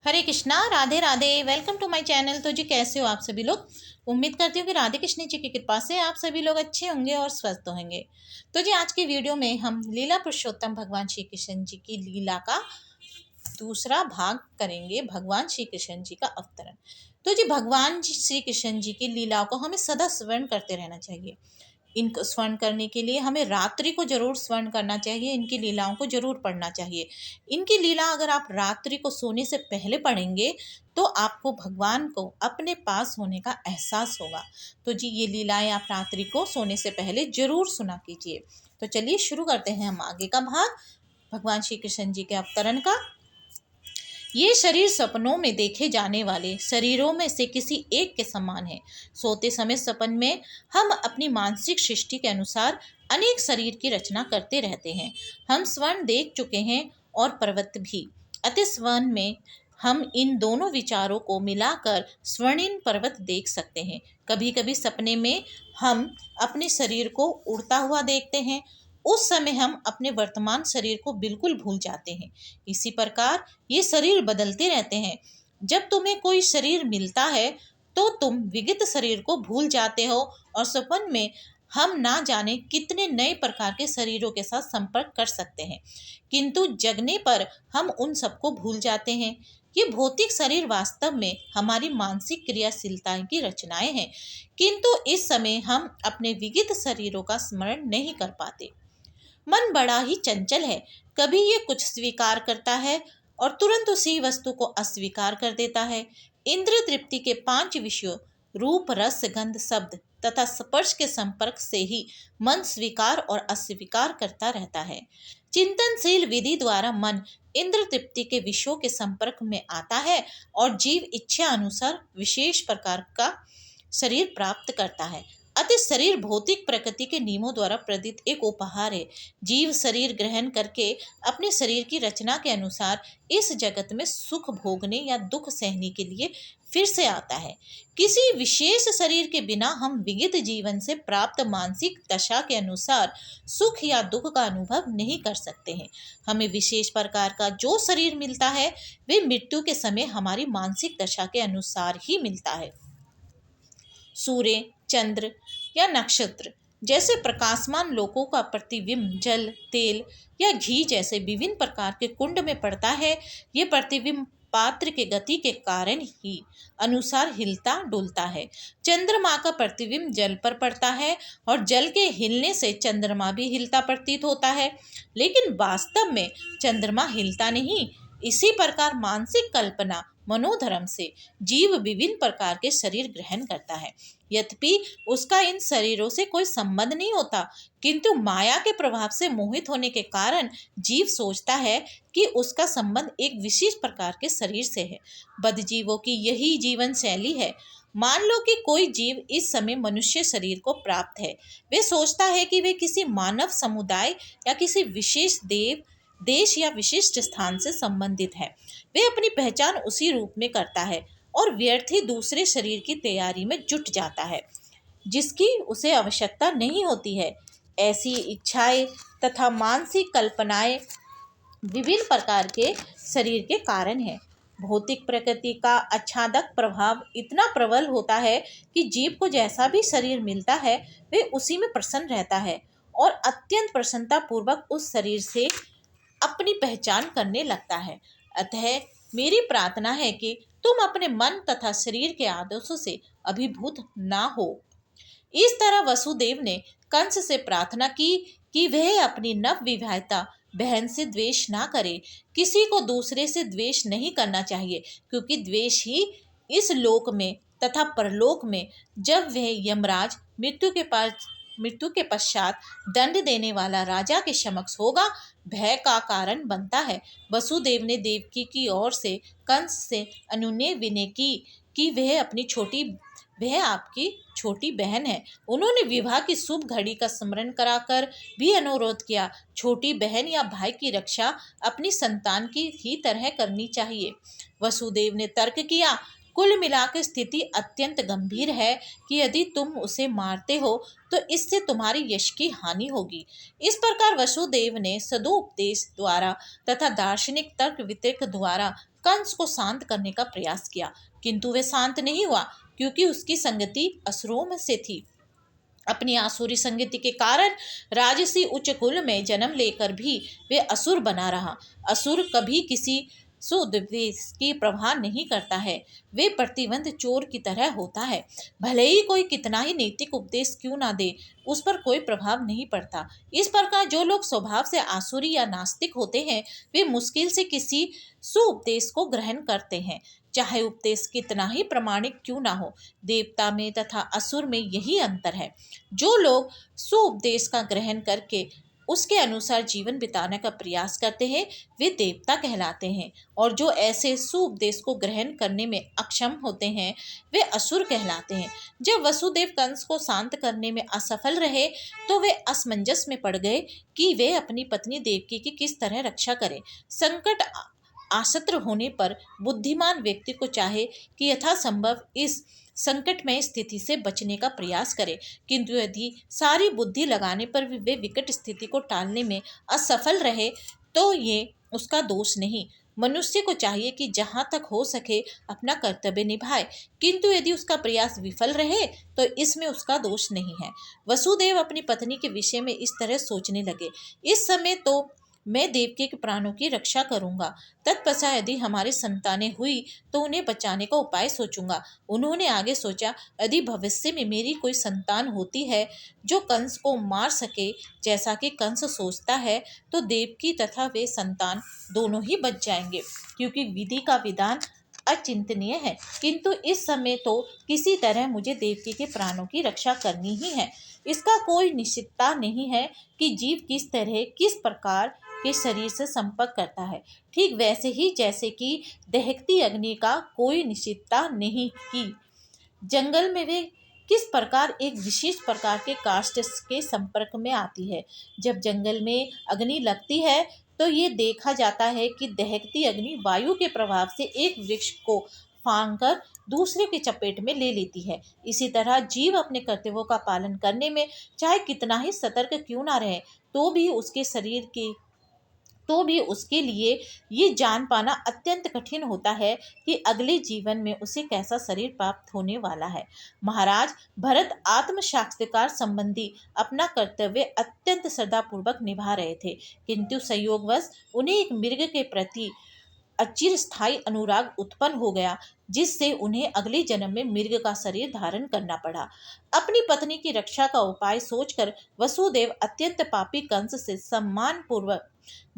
Hare Krishna, Radhe Radhe. Welcome to my channel. तो जी कैसे हो आप सभी लोग। उम्मीद करती हूँ कि राधे कृष्ण जी की कृपा से आप सभी लोग अच्छे होंगे और स्वस्थ होंगे। तो जी आज की वीडियो में हम लीला पुरुषोत्तम भगवान श्री कृष्ण जी की लीला का दूसरा भाग करेंगे, भगवान श्री कृष्ण जी का अवतरण। तो जी भगवान श्री कृष्ण जी की लीलाओं को हमें सदा स्मरण करते रहना चाहिए। इनको स्मरण करने के लिए हमें रात्रि को जरूर स्मरण करना चाहिए, इनकी लीलाओं को जरूर पढ़ना चाहिए। इनकी लीला अगर आप रात्रि को सोने से पहले पढ़ेंगे तो आपको भगवान को अपने पास होने का एहसास होगा। तो जी ये लीलाएं आप रात्रि को सोने से पहले जरूर सुना कीजिए। तो चलिए शुरू करते हैं हम आगे का भाग भगवान श्री कृष्ण जी के अवतरण का। ये शरीर सपनों में देखे जाने वाले शरीरों में से किसी एक के समान है। सोते समय सपन में हम अपनी मानसिक सृष्टि के अनुसार अनेक शरीर की रचना करते रहते हैं। हम स्वर्ण देख चुके हैं और पर्वत भी। अति स्वर्ण में हम इन दोनों विचारों को मिलाकर स्वर्णिम पर्वत देख सकते हैं। कभी कभी सपने में हम अपने शरीर को उड़ता हुआ देखते हैं। उस समय हम अपने वर्तमान शरीर को बिल्कुल भूल जाते हैं। इसी प्रकार ये शरीर बदलते रहते हैं। जब तुम्हें कोई शरीर मिलता है तो तुम विगत शरीर को भूल जाते हो और सपन में हम ना जाने कितने नए प्रकार के शरीरों के साथ संपर्क कर सकते हैं, किंतु जगने पर हम उन सबको भूल जाते हैं। ये भौतिक शरीर वास्तव में हमारी मानसिक क्रियाशीलता की रचनाएं हैं, किंतु इस समय हम अपने विगत शरीरों का स्मरण नहीं कर पाते। मन बड़ा ही चंचल है। कभी ये कुछ स्वीकार करता है और तुरंत उसी वस्तु को अस्वीकार कर देता है। इंद्रिय तृप्ति के 5 विषयों रूप रस गंध शब्द तथा स्पर्श के संपर्क से ही मन स्वीकार और अस्वीकार करता रहता है। चिंतनशील विधि द्वारा मन इंद्र तृप्ति के विषयों के संपर्क में आता है और जीव इच्छा अनुसार विशेष प्रकार का शरीर प्राप्त करता है। अतः शरीर भौतिक प्रकृति के नियमों द्वारा प्रदत्त एक उपहार है। जीव शरीर ग्रहण करके अपने शरीर की रचना के अनुसार इस जगत में सुख भोगने या दुख सहने के लिए फिर से आता है। किसी विशेष शरीर के बिना हम विगत जीवन से प्राप्त मानसिक दशा के अनुसार सुख या दुख का अनुभव नहीं कर सकते हैं। हमें विशेष प्रकार का जो शरीर मिलता है वे मृत्यु के समय हमारी मानसिक दशा के अनुसार ही मिलता है। सूर्य, चंद्र या नक्षत्र जैसे प्रकाशमान लोकों का प्रतिबिंब जल, तेल या घी जैसे विभिन्न प्रकार के कुंड में पड़ता है। ये प्रतिबिंब पात्र के गति के कारण ही अनुसार हिलता डुलता है। चंद्रमा का प्रतिबिंब जल पर पड़ता है और जल के हिलने से चंद्रमा भी हिलता प्रतीत होता है, लेकिन वास्तव में चंद्रमा हिलता नहीं। इसी प्रकार मानसिक कल्पना मनोधर्म से जीव विभिन्न प्रकार के शरीर ग्रहण करता है। यद्यपि उसका इन शरीरों से कोई संबंध नहीं होता, किंतु माया के प्रभाव से मोहित होने के कारण जीव सोचता है कि उसका संबंध एक विशेष प्रकार के शरीर से है। बद्धजीवों की यही जीवन शैली है। मान लो कि कोई जीव इस समय मनुष्य शरीर को प्राप्त है। वे सोचता है कि वे किसी मानव समुदाय या किसी विशेष देव देश या विशिष्ट स्थान से संबंधित है। वे अपनी पहचान उसी रूप में करता है और व्यर्थ ही दूसरे शरीर की तैयारी में जुट जाता है जिसकी उसे आवश्यकता नहीं होती है। ऐसी इच्छाएं तथा मानसिक कल्पनाएं विभिन्न प्रकार के शरीर के कारण है। भौतिक प्रकृति का आच्छादक प्रभाव इतना प्रबल होता है कि जीव को जैसा भी शरीर मिलता है वे उसी में प्रसन्न रहता है और अत्यंत प्रसन्नता पूर्वक उस शरीर से अपनी पहचान करने लगता है। अतः मेरी प्रार्थना है कि तुम अपने मन तथा शरीर के आदर्शों से अभिभूत ना हो। इस तरह वसुदेव ने कंस से प्रार्थना की कि वह अपनी नव विवाहिता बहन से द्वेष ना करे। किसी को दूसरे से द्वेष नहीं करना चाहिए, क्योंकि द्वेष ही इस लोक में तथा परलोक में जब वह यमराज मृत्यु के पश्चात दंड देने वाला राजा के समक्ष होगा, भय का कारण बनता है। वसुदेव ने देवकी की ओर से कंस से अनुनय विनय की कि वह आपकी छोटी बहन है। उन्होंने विवाह की शुभ घड़ी का स्मरण कराकर भी अनुरोध किया। छोटी बहन या भाई की रक्षा अपनी संतान की ही तरह करनी चाहिए। वसुदेव ने तर्क किया, कुल मिलाकर स्थिति अत्यंत गंभीर है कि यदि तुम उसे मारते हो तो इससे तुम्हारी यश की हानि होगी। इस प्रकार वसुदेव ने सदोपदेश द्वारा तथा दार्शनिक तर्क वितर्क द्वारा कंस को शांत करने का प्रयास किया, किंतु वह शांत नहीं हुआ, क्योंकि उसकी संगति असुरों में से थी। अपनी आसुरी संगति के कारण राजसी उच्च कुल में जन्म लेकर भी वे असुर बना रहा। असुर कभी किसी सुउपदेश की प्रवाह नहीं करता है। वे प्रतिबंध चोर की तरह होता है। भले ही कोई कितना ही नैतिक उपदेश क्यों ना दे, उस पर कोई प्रभाव नहीं पड़ता। इस प्रकार जो लोग स्वभाव से आसुरी या नास्तिक होते हैं, वे मुश्किल से किसी सुउपदेश को ग्रहण करते हैं, चाहे उपदेश कितना ही प्रमाणिक क्यों ना हो। देवता में तथा असुर में यही अंतर है। जो लोग सुउपदेश का ग्रहण करके उसके अनुसार जीवन बिताने का प्रयास करते हैं, वे देवता कहलाते हैं, और जो ऐसे सुउपदेश को ग्रहण करने में अक्षम होते हैं, वे असुर कहलाते हैं। जब वसुदेव कंस को शांत करने में असफल रहे, तो वे असमंजस में पड़ गए कि वे अपनी पत्नी देवकी की किस तरह रक्षा करें। संकट आसत्र होने पर बुद्धिमान व्यक्ति को चाहे कि यथासंभव इस संकटमय स्थिति से बचने का प्रयास करे, किंतु यदि सारी बुद्धि लगाने पर भी वे विकट स्थिति को टालने में असफल रहे, तो ये उसका दोष नहीं। मनुष्य को चाहिए कि जहाँ तक हो सके अपना कर्तव्य निभाए, किंतु यदि उसका प्रयास विफल रहे तो इसमें उसका दोष नहीं है। वसुदेव अपनी पत्नी के विषय में इस तरह सोचने लगे, इस समय तो मैं देवकी के प्राणों की रक्षा करूंगा, तत्पश्चात यदि हमारी संतानें हुई तो उन्हें बचाने का उपाय सोचूंगा। उन्होंने आगे सोचा, यदि भविष्य में मेरी कोई संतान होती है जो कंस को मार सके, जैसा कि कंस सोचता है, तो देवकी तथा वे संतान दोनों ही बच जाएंगे, क्योंकि विधि का विधान अचिंतनीय है। किंतु इस समय तो किसी तरह मुझे देवकी के प्राणों की रक्षा करनी ही है। इसका कोई निश्चितता नहीं है कि जीव किस तरह किस प्रकार के शरीर से संपर्क करता है, ठीक वैसे ही जैसे कि दहकती अग्नि का कोई निश्चितता नहीं कि जंगल में वे किस प्रकार एक विशेष प्रकार के काष्ठ के संपर्क में आती है। जब जंगल में अग्नि लगती है तो ये देखा जाता है कि दहकती अग्नि वायु के प्रभाव से एक वृक्ष को फांगकर दूसरे की चपेट में ले लेती है। इसी तरह जीव अपने कर्तव्यों का पालन करने में चाहे कितना ही सतर्क क्यों ना रहे, तो भी उसके लिए ये जान पाना अत्यंत कठिन होता है कि अगले जीवन में उसे कैसा शरीर प्राप्त होने वाला है। महाराज भरत आत्म साक्षात्कार संबंधी अपना कर्तव्य अत्यंत श्रद्धापूर्वक निभा रहे थे, किंतु संयोगवश उन्हें एक मृग के प्रति अचिरस्थायी अनुराग उत्पन्न हो गया, जिससे उन्हें अगले जन्म में मृग का शरीर धारण करना पड़ा। अपनी पत्नी की रक्षा का उपाय सोचकर वसुदेव अत्यंत पापी कंस से सम्मान पूर्वक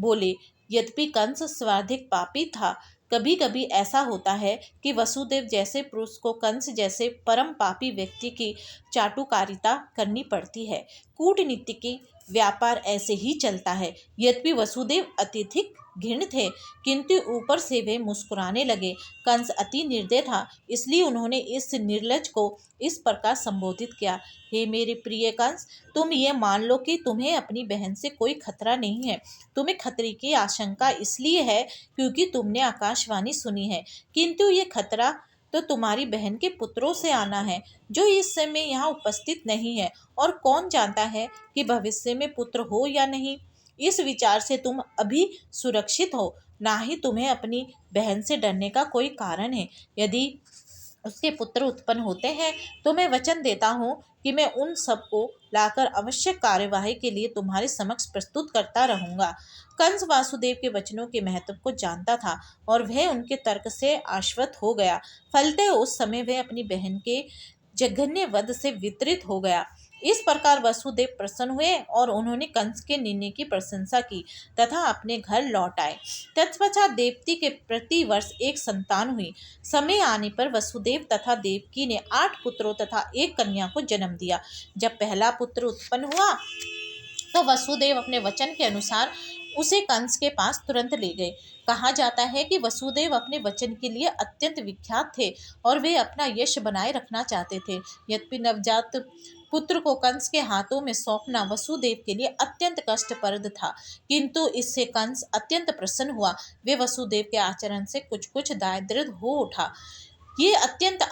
बोले। यद्यपि कंस सर्वाधिक पापी था, कभी कभी ऐसा होता है कि वसुदेव जैसे पुरुष को कंस जैसे परम पापी व्यक्ति की चाटुकारिता करनी पड़ती है। कूटनीति की व्यापार ऐसे ही चलता है। यद्यपि वसुदेव अत्यधिक घृणित थे, किंतु ऊपर से वे मुस्कुराने लगे। कंस अति निर्दय था, इसलिए उन्होंने इस निर्लज को इस प्रकार संबोधित किया, हे मेरे प्रिय कंस, तुम ये मान लो कि तुम्हें अपनी बहन से कोई खतरा नहीं है। तुम्हें खतरे की आशंका इसलिए है क्योंकि तुमने आकाशवाणी सुनी है, किंतु ये खतरा तो तुम्हारी बहन के पुत्रों से आना है, जो इस समय यहाँ उपस्थित नहीं है, और कौन जानता है कि भविष्य में पुत्र हो या नहीं। इस विचार से तुम अभी सुरक्षित हो, ना ही तुम्हें अपनी बहन से डरने का कोई कारण है। यदि उसके पुत्र उत्पन्न होते हैं तो मैं वचन देता हूँ कि मैं उन सबको लाकर आवश्यक कार्यवाही के लिए तुम्हारे समक्ष प्रस्तुत करता रहूँगा। कंस वासुदेव के वचनों के महत्व को जानता था और वह उनके तर्क से आश्वस्त हो गया। फलतः उस समय वह अपनी बहन के जघन्य वध से वितरित हो गया। इस प्रकार वसुदेव प्रसन्न हुए और उन्होंने कंस के निर्णय की प्रशंसा की तथा अपने घर लौट आए। तत्पश्चात देवकी के प्रति वर्ष एक संतान हुई। समय आने पर वसुदेव तथा देवकी ने 8 पुत्रों तथा 1 कन्या को जन्म दिया। जब पहला पुत्र उत्पन्न हुआ तो वसुदेव अपने वचन के अनुसार उसे कंस के पास तुरंत ले गए। कहा जाता है कि वसुदेव अपने वचन के लिए अत्यंत विख्यात थे और वे अपना यश बनाए रखना चाहते थे। यद्यपि नवजात पुत्र को कंस के हाथों में सौंपना वसुदेव के लिए अत्यंत कष्टप्रद था, किंतु इससे कंस अत्यंत प्रसन्न हुआ। वे वसुदेव के आचरण से कुछ दायदृढ़ हो उठा। ये अत्यंत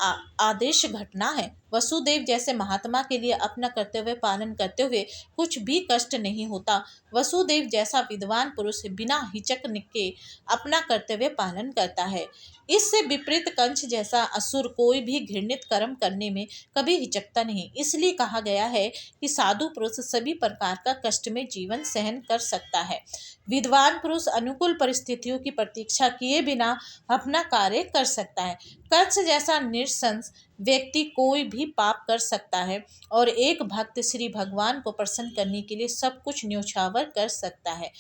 आदेश घटना है। वसुदेव जैसे महात्मा के लिए अपना कर्तव्य पालन करते हुए कुछ भी कष्ट नहीं होता। वसुदेव जैसा विद्वान पुरुष बिना हिचक के अपना कर्तव्य पालन करता है। इससे विपरीत कंस जैसा असुर कोई भी घृणित कर्म करने में कभी हिचकता नहीं। इसलिए कहा गया है कि साधु पुरुष सभी प्रकार का कष्ट में जीवन सहन कर सकता है। विद्वान पुरुष अनुकूल परिस्थितियों की प्रतीक्षा किए बिना अपना कार्य कर सकता है। कंस जैसा निरसंस व्यक्ति कोई भी पाप कर सकता है और एक भक्त श्री भगवान को प्रसन्न करने के लिए सब कुछ न्योछावर कर सकता है।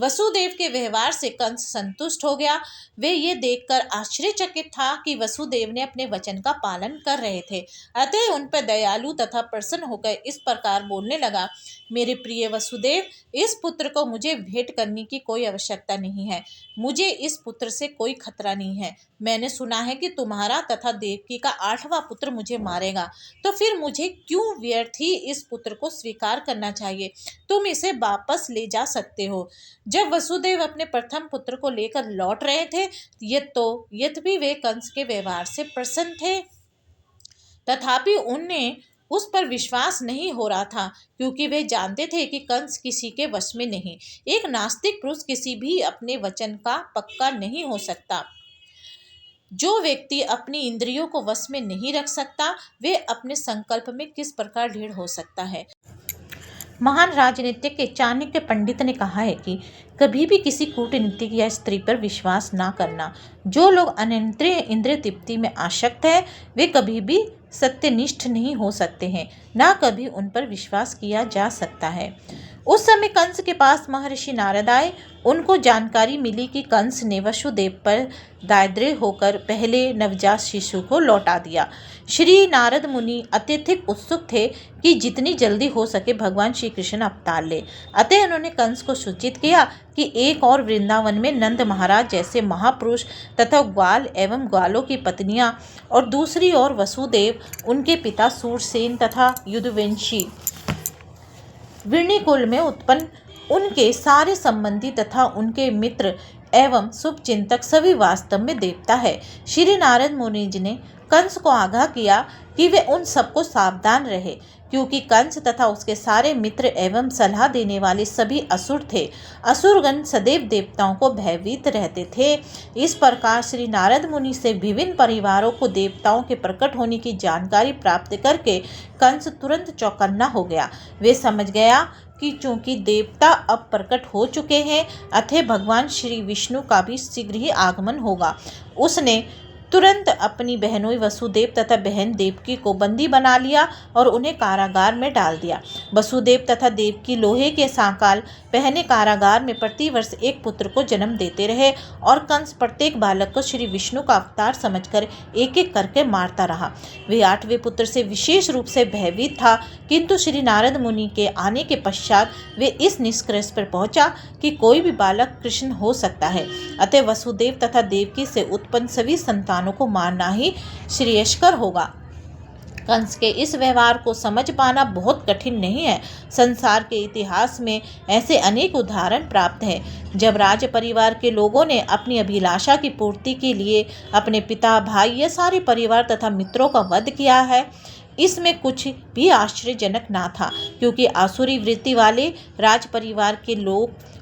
वसुदेव के व्यवहार से कंस संतुष्ट हो गया। वे ये देखकर आश्चर्यचकित था कि वसुदेव ने अपने वचन का पालन कर रहे थे। अतः उन पर दयालु तथा प्रसन्न होकर इस प्रकार बोलने लगा, मेरे प्रिय वसुदेव, इस पुत्र को मुझे भेंट करने की कोई आवश्यकता नहीं है। मुझे इस पुत्र से कोई खतरा नहीं है। मैंने सुना है कि तुम्हारा तथा देवकी का 8वां पुत्र मुझे मारेगा, तो फिर मुझे क्यों व्यर्थ ही इस पुत्र को स्वीकार करना चाहिए। तुम इसे वापस ले जा सकते हो। जब वसुदेव अपने प्रथम पुत्र को लेकर लौट रहे थे, यद्यपि वे कंस के व्यवहार से प्रसन्न थे, तथापि उन्हें उस पर विश्वास नहीं हो रहा था, क्योंकि वे जानते थे कि कंस किसी के वश में नहीं। एक नास्तिक पुरुष किसी भी अपने वचन का पक्का नहीं हो सकता। जो व्यक्ति अपनी इंद्रियों को वश में नहीं रख सकता, वे अपने संकल्प में किस प्रकार दृढ़ हो सकता है। महान राजनीतिक के चाणक्य पंडित ने कहा है कि कभी भी किसी कूटनीतिक या स्त्री पर विश्वास ना करना। जो लोग अनियंत्रित इंद्रिय तृप्ति में आसक्त हैं, वे कभी भी सत्यनिष्ठ नहीं हो सकते हैं, ना कभी उन पर विश्वास किया जा सकता है। उस समय कंस के पास महर्षि नारद आए। उनको जानकारी मिली कि कंस ने वसुदेव पर दारिद्र्य होकर पहले नवजात शिशु को लौटा दिया। श्री नारद मुनि अत्यधिक उत्सुक थे कि जितनी जल्दी हो सके भगवान श्री कृष्ण अवतार ले। अतः उन्होंने कंस को सूचित किया कि एक और वृंदावन में नंद महाराज जैसे महापुरुष तथा ग्वाल एवं ग्वालों की पत्नियां, और दूसरी ओर वसुदेव, उनके पिता सूरसेन तथा युद्धवंशी विर्णिकुल में उत्पन्न उनके सारे संबंधी तथा उनके मित्र एवं शुभचिंतक सभी वास्तव में देवता है। श्री नारद मुनि जी ने कंस को आगाह किया कि वे उन सबको सावधान रहे, क्योंकि कंस तथा उसके सारे मित्र एवं सलाह देने वाले सभी असुर थे। असुरगण सदैव देवताओं को भयभीत रहते थे। इस प्रकार श्री नारद मुनि से विभिन्न परिवारों को देवताओं के प्रकट होने की जानकारी प्राप्त करके कंस तुरंत चौकन्ना हो गया। वे समझ गया कि चूंकि देवता अब प्रकट हो चुके हैं, अतः भगवान श्री विष्णु का भी शीघ्र ही आगमन होगा। उसने तुरंत अपनी बहनों वसुदेव तथा बहन देवकी को बंदी बना लिया और उन्हें कारागार में डाल दिया। वसुदेव तथा देवकी लोहे के सांकाल पहने कारागार में प्रतिवर्ष एक पुत्र को जन्म देते रहे, और कंस प्रत्येक बालक को श्री विष्णु का अवतार समझकर एक एक करके मारता रहा। वे 8वें पुत्र से विशेष रूप से भयभीत था, किंतु श्री नारद मुनि के आने के पश्चात वे इस निष्कर्ष पर पहुंचा कि कोई भी बालक कृष्ण हो सकता है। अतः वसुदेव तथा देवकी से उत्पन्न सभी संतानों को मारना ही श्रेयस्कर होगा। कंस के इस व्यवहार को समझ पाना बहुत कठिन नहीं है। संसार के इतिहास में ऐसे अनेक उदाहरण प्राप्त हैं, जब राज परिवार के लोगों ने अपनी अभिलाषा की पूर्ति के लिए अपने पिता, भाई या सारे परिवार तथा मित्रों का वध किया है। इसमें कुछ भी आश्चर्यजनक ना था, क्योंकि आसुरी वृत्ति वाले राज परिवार के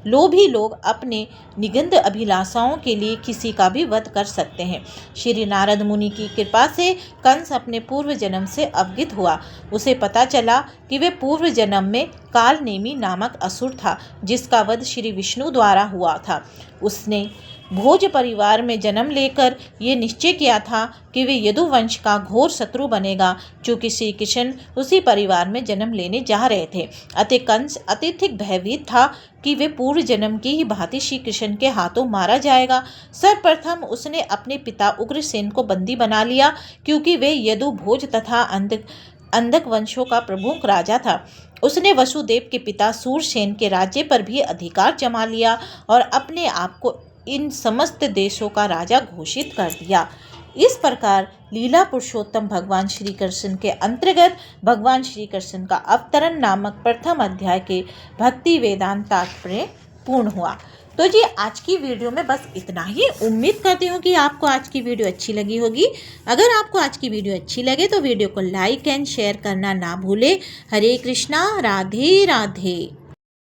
लोभी लोग अपने निगंध अभिलाषाओं के लिए किसी का भी वध कर सकते हैं। श्री नारद मुनि की कृपा से कंस अपने पूर्व जन्म से अवगत हुआ। उसे पता चला कि वे पूर्व जन्म में कालनेमी नामक असुर था, जिसका वध श्री विष्णु द्वारा हुआ था। उसने भोज परिवार में जन्म लेकर ये निश्चय किया था कि वे यदुवंश का घोर शत्रु बनेगा, चूँकि श्री कृष्ण उसी परिवार में जन्म लेने जा रहे थे। अतः कंस अत्यधिक भयभीत था कि वे पूर्व जन्म की ही भांति श्री कृष्ण के हाथों मारा जाएगा। सर्वप्रथम उसने अपने पिता उग्रसेन को बंदी बना लिया, क्योंकि वे यदु, भोज तथा अंधक वंशों का प्रमुख राजा था। उसने वसुदेव के पिता सूरसेन के राज्य पर भी अधिकार जमा लिया और अपने आप को इन समस्त देशों का राजा घोषित कर दिया। इस प्रकार लीला पुरुषोत्तम भगवान श्री कृष्ण के अंतर्गत भगवान श्री कृष्ण का अवतरण नामक प्रथम अध्याय के भक्ति वेदांत तात्पर्य पूर्ण हुआ। तो जी आज की वीडियो में बस इतना ही। उम्मीद करती हूँ कि आपको आज की वीडियो अच्छी लगी होगी। अगर आपको आज की वीडियो अच्छी लगे तो वीडियो को लाइक एंड शेयर करना ना भूलें। हरे कृष्णा, राधे राधे।